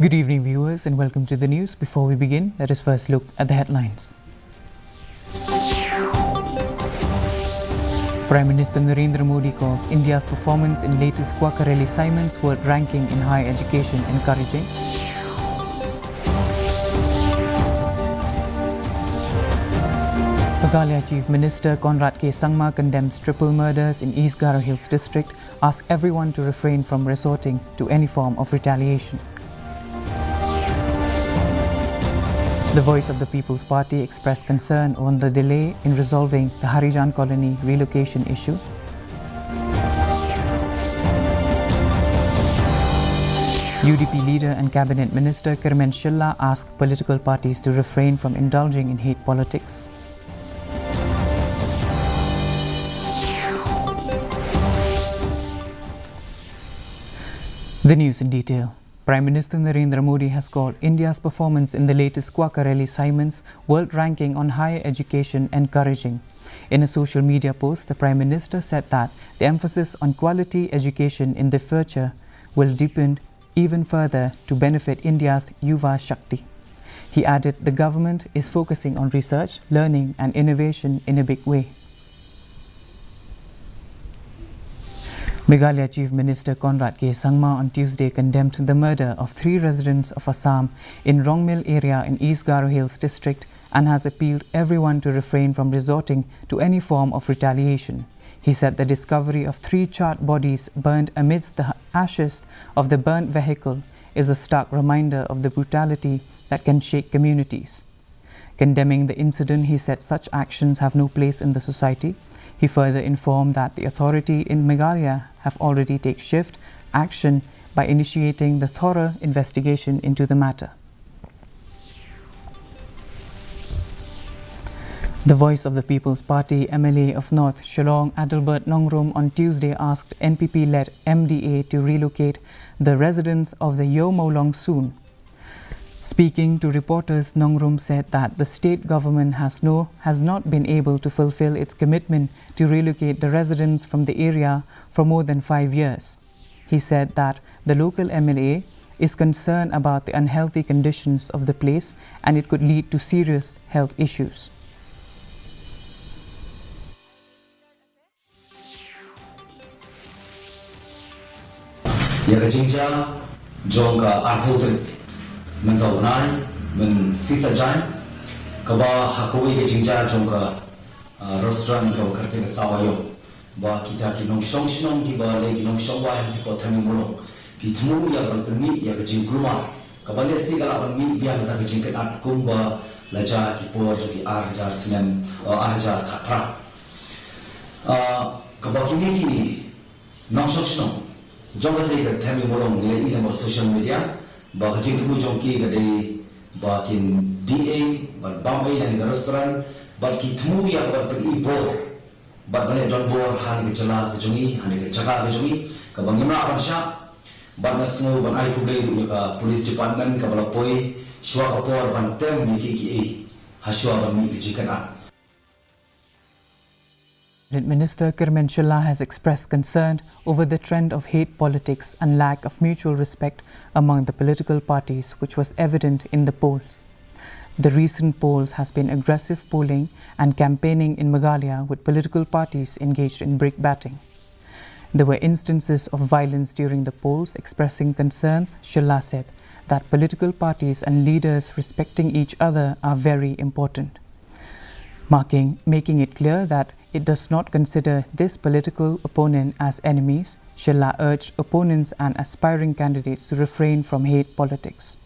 Good evening, viewers, and welcome to the news. Before we begin, let us first look at the headlines. Prime Minister Narendra Modi calls India's performance in latest Quacquarelli-Simons World Ranking in Higher Education encouraging. Meghalaya Chief Minister Conrad K. Sangma condemns triple murders in East Garo Hills district, asks everyone to refrain from resorting to any form of retaliation. The Voice of the People's Party expressed concern on the delay in resolving the Harijan colony relocation issue. UDP leader and Cabinet Minister Kirmen Shilla asked political parties to refrain from indulging in hate politics. The news in detail. Prime Minister Narendra Modi has called India's performance in the latest Quacquarelli-Simons World Ranking on Higher Education encouraging. In a social media post, the Prime Minister said that the emphasis on quality education in the future will deepen even further to benefit India's Yuva Shakti. He added the government is focusing on research, learning and innovation in a big way. Meghalaya Chief Minister Conrad K. Sangma on Tuesday condemned the murder of 3 residents of Assam in Rongmil area in East Garo Hills district and has appealed everyone to refrain from resorting to any form of retaliation. He said the discovery of 3 charred bodies burned amidst the ashes of the burnt vehicle is a stark reminder of the brutality that can shake communities. Condemning the incident, he said such actions have no place in the society. He further informed that the authority in Meghalaya have already taken swift action by initiating the thorough investigation into the matter. The Voice of the People's Party MLA of North Shillong, Adalbert Nongrum, on Tuesday asked NPP-led MDA to relocate the residents of the Yo Molong soon. Speaking to reporters, Nongrum said that the state government has not been able to fulfill its commitment to relocate the residents from the area for more than 5 years. He said that the local MLA is concerned about the unhealthy conditions of the place and it could lead to serious health issues. Mentau nai men sisa jai kaba hakoi ke jingja jongka restaurant ka wakarte ka sawayo ba kita ki nong shong shnong ki ba le ki nong shong wa ki ko thami molong ki thmu ya ban permi ya ka jingkulma kaba le si kala ban mi dia mata ka jingkat at kumba laja ki por jo ki arjar sinem arjar khatra kaba kini ki nong shong shnong jongka thai ka thami molong le ila social media ba kajing tumu jongki gade ba kin DA ba bamai nani ga restaurant ba ki tumu ya ba pagi bor ba bane don bor hani ga jala ga jongi hani ga jaga ga jongi ka bangimra abansha ba nasmo ban ai kuble ru ka police department ka bala poi shwa ka por ban tem ni ki haswa ban mi ji kana. Minister Kirmen Shilla has expressed concern over the trend of hate politics and lack of mutual respect among the political parties, which was evident in the polls. The recent polls has been aggressive polling and campaigning in Meghalaya, with political parties engaged in brickbatting. There were instances of violence during the polls. Expressing concerns, Shilla said that political parties and leaders respecting each other are very important. Making it clear that it does not consider this political opponent as enemies, Shilla urged opponents and aspiring candidates to refrain from hate politics.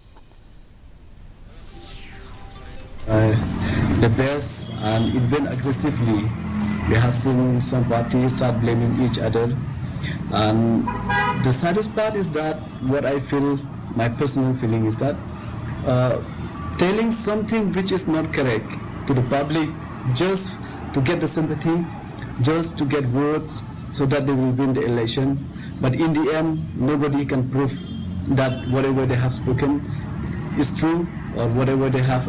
The best and even aggressively, we have seen some parties start blaming each other. And the saddest part is that what I feel, my personal feeling is that telling something which is not correct to the public just to get the sympathy, just to get votes so that they will win the election. But in the end, nobody can prove that whatever they have spoken is true, or whatever they have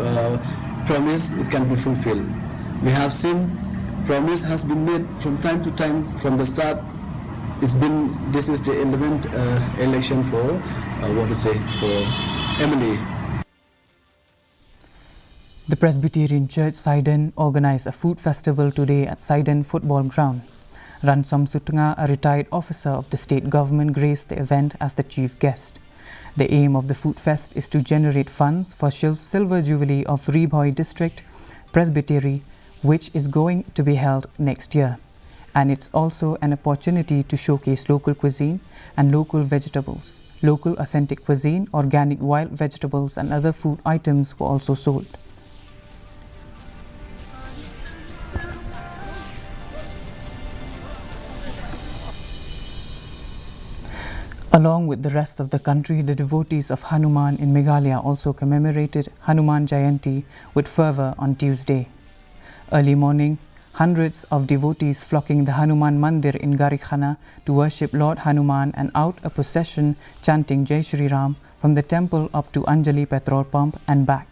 promised, it can be fulfilled. We have seen promise has been made from time to time from the start. This is the 11th election for Emily. The Presbyterian Church Sidon organized a food festival today at Sidon Football Ground. Ransom Sutunga, a retired officer of the state government, graced the event as the chief guest. The aim of the Food Fest is to generate funds for Silver Jubilee of Reboy District Presbytery, which is going to be held next year. And it's also an opportunity to showcase local cuisine and local vegetables. Local authentic cuisine, organic wild vegetables and other food items were also sold. Along with the rest of the country, the devotees of Hanuman in Meghalaya also commemorated Hanuman Jayanti with fervour on Tuesday. Early morning, hundreds of devotees flocking the Hanuman Mandir in Garikhana to worship Lord Hanuman and out a procession chanting Jai Shri Ram from the temple up to Anjali petrol pump and back.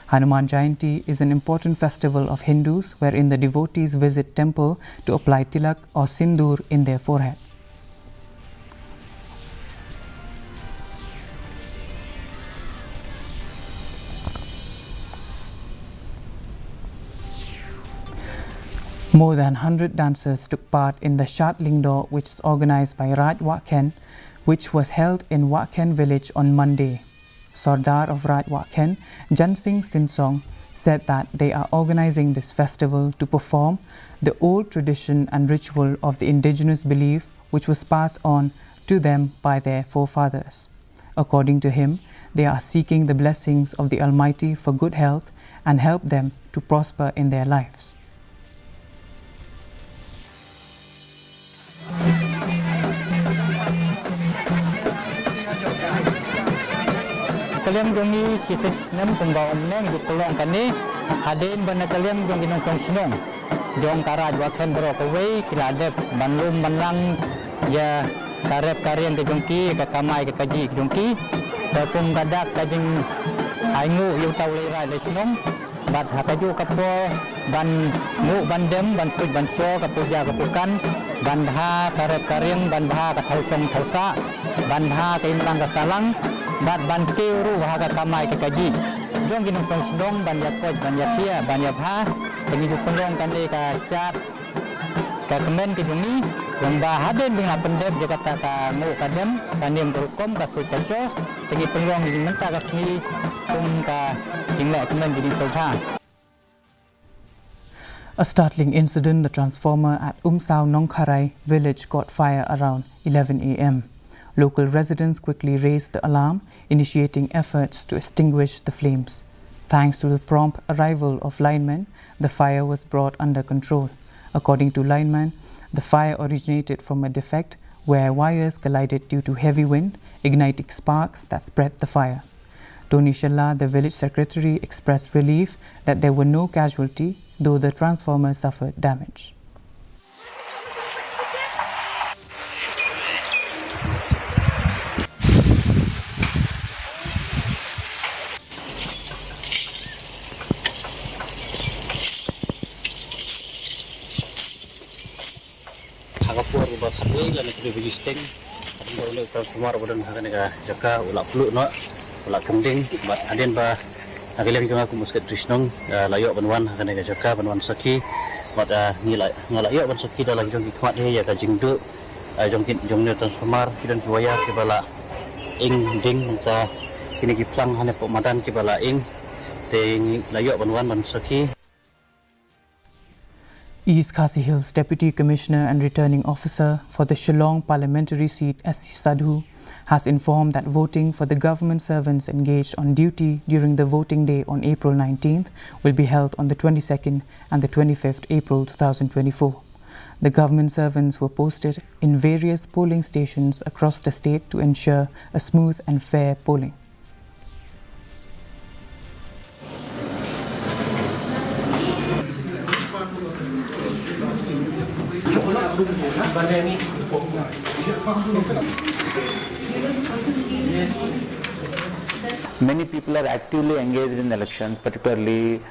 Hanuman Jayanti is an important festival of Hindus wherein the devotees visit temple to apply tilak or sindoor in their forehead. More than 100 dancers took part in the Shat Lingdo, which is organized by Raj Wakhen, which was held in Wakhen village on Monday. Sardar of Raj Wakhen, Jansingh Sinsong, said that they are organizing this festival to perform the old tradition and ritual of the indigenous belief which was passed on to them by their forefathers. According to him, they are seeking the blessings of the Almighty for good health and help them to prosper in their lives. Kalian jongi sistem senam pembawa neng di kolong kani hadin bana kalian jongi nong song sinong jong karaj wakhen bro kawai kiladep banlum banlang ya karep karyan ke jongki ke kamai ke kaji ke jongki tepung gadak kajing aingu yu tau lerai le sinong bat hakaju kapo ban mu bandem ban sud ban so kapuja kapukan ban bha karep karyan ban bha ka thausong thausa ban bha ke imtang ka salang bat ban keuru haga kamai ke kaji jong ginong song sinong ban ya koj ban ya pia ban ya bha tengi jukulong kande ka syat ka kemen ke jungi lomba haden dengan pendep dia kata ka mu kadem kanem berukom ka su kasos tengi penglong di menta ka sini ka jingla kemen di sofa. A startling incident: the transformer at Umsau Nongkharai village caught fire around 11 a.m. Local residents quickly raised the alarm, initiating efforts to extinguish the flames. Thanks to the prompt arrival of linemen, the fire was brought under control. According to linemen, the fire originated from a defect where wires collided due to heavy wind, igniting sparks that spread the fire. Tony Shalla, the village secretary, expressed relief that there were no casualties, though the transformer suffered damage. Kapur buat hari lalu kita bagi sting, kita boleh transformer badan hakan negara jaka ulak peluk no, ulak kending, buat hadian bah, agaknya kita aku musket trisnong, layok banwan hakan negara jaka banwan saki, buat ngilayok ban saki dalam jong kikmat ni ya kajing du, jong ni transformer kita buaya kibala ing jing masa kini kiplang hanya pemadan kibala ing, ting layok banwan ban saki. East Khasi Hills Deputy Commissioner and Returning Officer for the Shillong parliamentary seat, S.C. Sadhu, has informed that voting for the government servants engaged on duty during the voting day on April 19th will be held on the 22nd and the 25th April 2024. The government servants were posted in various polling stations across the state to ensure a smooth and fair polling. Many people are actively engaged in elections, particularly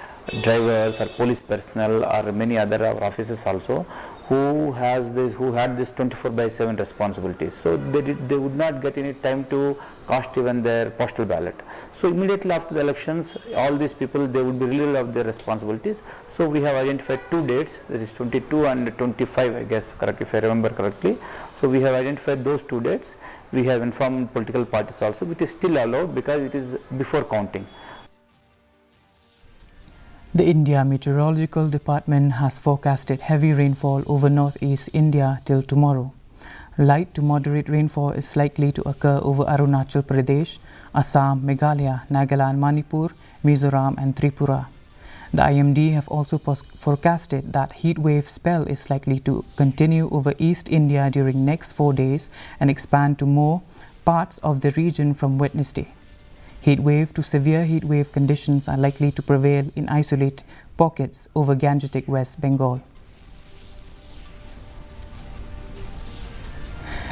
drivers or police personnel or many other officers also who had this 24/7 responsibilities. So they would not get any time to cast even their postal ballot. So immediately after the elections, all these people, they would be relieved of their responsibilities. So we have identified 2 dates, that is 22 and 25, I guess, correct, if I remember correctly. So we have identified those 2 dates. We have informed political parties also, which is still allowed because it is before counting. The India Meteorological Department has forecasted heavy rainfall over northeast India till tomorrow. Light to moderate rainfall is likely to occur over Arunachal Pradesh, Assam, Meghalaya, Nagaland, Manipur, Mizoram and Tripura. The IMD have also forecasted that heat wave spell is likely to continue over East India during next 4 days and expand to more parts of the region from Wednesday. Heat wave to severe heat wave conditions are likely to prevail in isolated pockets over Gangetic West Bengal.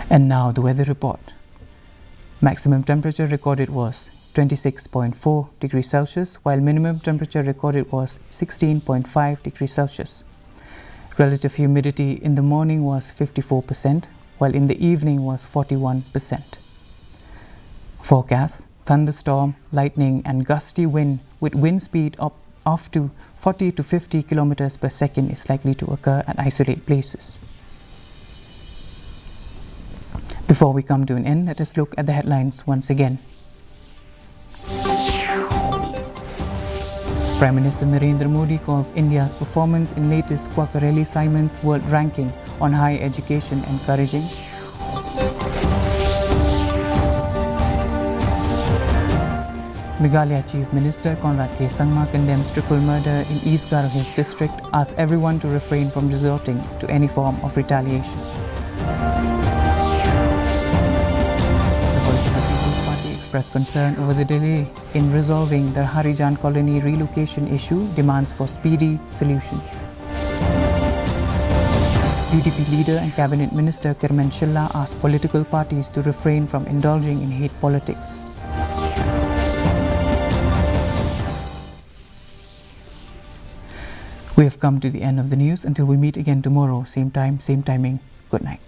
And now the weather report. Maximum temperature recorded was 26.4 degrees Celsius, while minimum temperature recorded was 16.5 degrees Celsius. Relative humidity in the morning was 54%, while in the evening was 41%. Forecast: thunderstorm, lightning and gusty wind with wind speed up to 40 to 50 kilometers per second is likely to occur at isolated places. Before we come to an end, let us look at the headlines once again. Prime Minister Narendra Modi calls India's performance in latest Quacquarelli-Simons World Ranking on higher education encouraging. Meghalaya Chief Minister Conrad K. Sangma condemns triple murder in East Garo Hills District, asks everyone to refrain from resorting to any form of retaliation. The Voice of the People's Party expressed concern over the delay in resolving the Harijan colony relocation issue, demands for speedy solution. UDP leader and Cabinet Minister Kirman Shilla asked political parties to refrain from indulging in hate politics. We have come to the end of the news. Until we meet again tomorrow, same time, same timing. Good night.